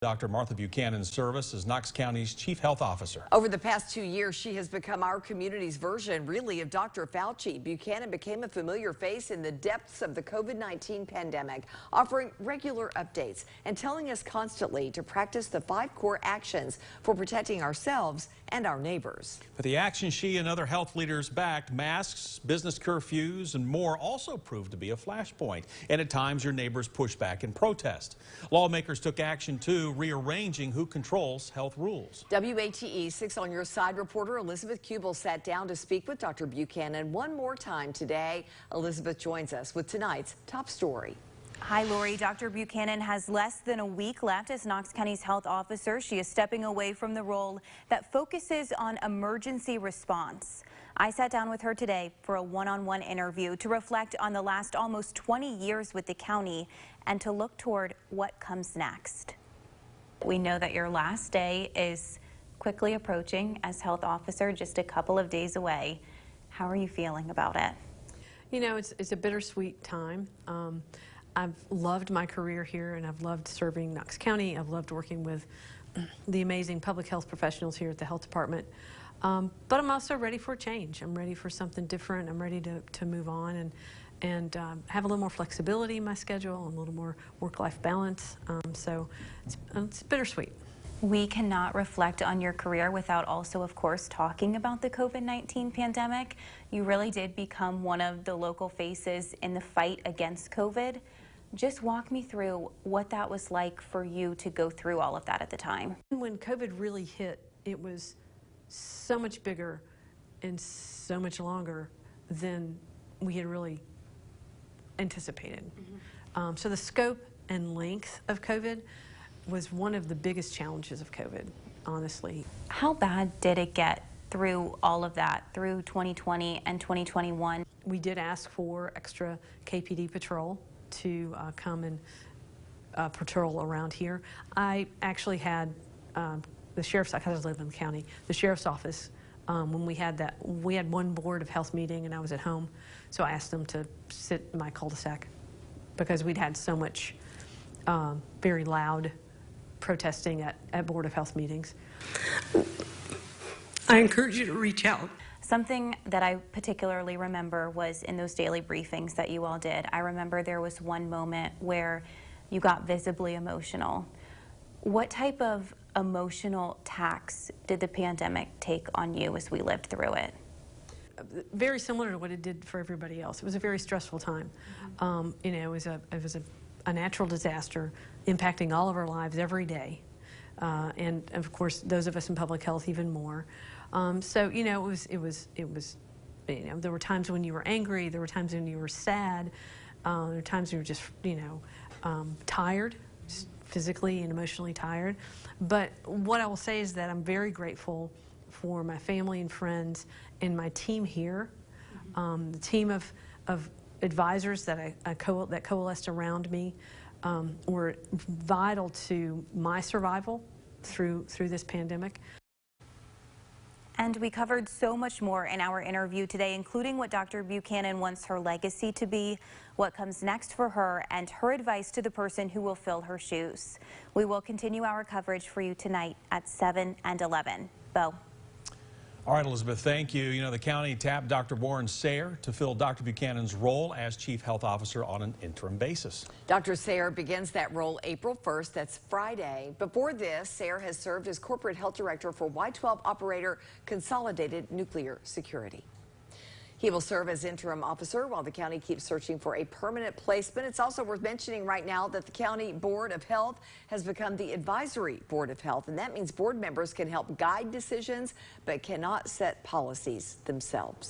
Dr. Martha Buchanan's service as Knox County's Chief Health Officer. Over the past 2 years, she has become our community's version, really, of Dr. Fauci. Buchanan became a familiar face in the depths of the COVID-19 pandemic, offering regular updates and telling us constantly to practice the 5 core actions for protecting ourselves and our neighbors. But the action she and other health leaders backed, masks, business curfews, and more, also proved to be a flashpoint. And at times, your neighbors pushed back in protest. Lawmakers took action, too, rearranging who controls health rules. WATE 6 on Your Side reporter Elizabeth Kubel sat down to speak with Dr. Buchanan one more time today. Elizabeth joins us with tonight's top story. Hi, Lori. Dr. Buchanan has less than a week left as Knox County's health officer. She is stepping away from the role that focuses on emergency response. I sat down with her today for a one-on-one interview to reflect on the last almost 20 years with the county and to look toward what comes next. We know that your last day is quickly approaching as health officer, just a couple of days away. How are you feeling about it? You know, it's a bittersweet time. I've loved my career here, and I've loved serving Knox County. I've loved working with the amazing public health professionals here at the health department. But I'm also ready for a change. I'm ready for something different. I'm ready to move on and have a little more flexibility in my schedule, and a little more work-life balance. So it's bittersweet. We cannot reflect on your career without also, of course, talking about the COVID-19 pandemic. You really did become one of the local faces in the fight against COVID. Just walk me through what that was like for you to go through all of that at the time. When COVID really hit, it was so much bigger and so much longer than we had really anticipated. So the scope and length of COVID was one of the biggest challenges of COVID, honestly. How bad did it get through all of that, through 2020 and 2021? We did ask for extra KPD patrol to come and patrol around here. I actually had the sheriff's, because I live in the county, the sheriff's office, when we had one board of health meeting and I was at home, so I asked them to sit in my cul-de-sac because we'd had so much very loud protesting at board of health meetings. I encourage you to reach out. Something that I particularly remember was in those daily briefings that you all did. I remember there was one moment where you got visibly emotional. What type of emotional tax did the pandemic take on you as we lived through it? Very similar to what it did for everybody else. It was a very stressful time. You know, it was a natural disaster impacting all of our lives every day, and of course those of us in public health even more. So you know, it was you know, there were times when you were angry, there were times when you were sad, there were times when you were just, you know, tired, just physically and emotionally tired. But what I will say is that I'm very grateful for my family and friends and my team here, the team of advisors that that coalesced around me were vital to my survival through this pandemic. And we covered so much more in our interview today, including what Dr. Buchanan wants her legacy to be, what comes next for her, and her advice to the person who will fill her shoes. We will continue our coverage for you tonight at 7 and 11. Bo. All right, Elizabeth, thank you. You know, the county tapped Dr. Warren Sayre to fill Dr. Buchanan's role as Chief Health Officer on an interim basis. Dr. Sayre begins that role April 1st. That's Friday. Before this, Sayre has served as Corporate Health Director for Y-12 operator Consolidated Nuclear Security. He will serve as interim officer while the county keeps searching for a permanent placement. It's also worth mentioning right now that the County Board of Health has become the Advisory Board of Health, and that means board members can help guide decisions but cannot set policies themselves.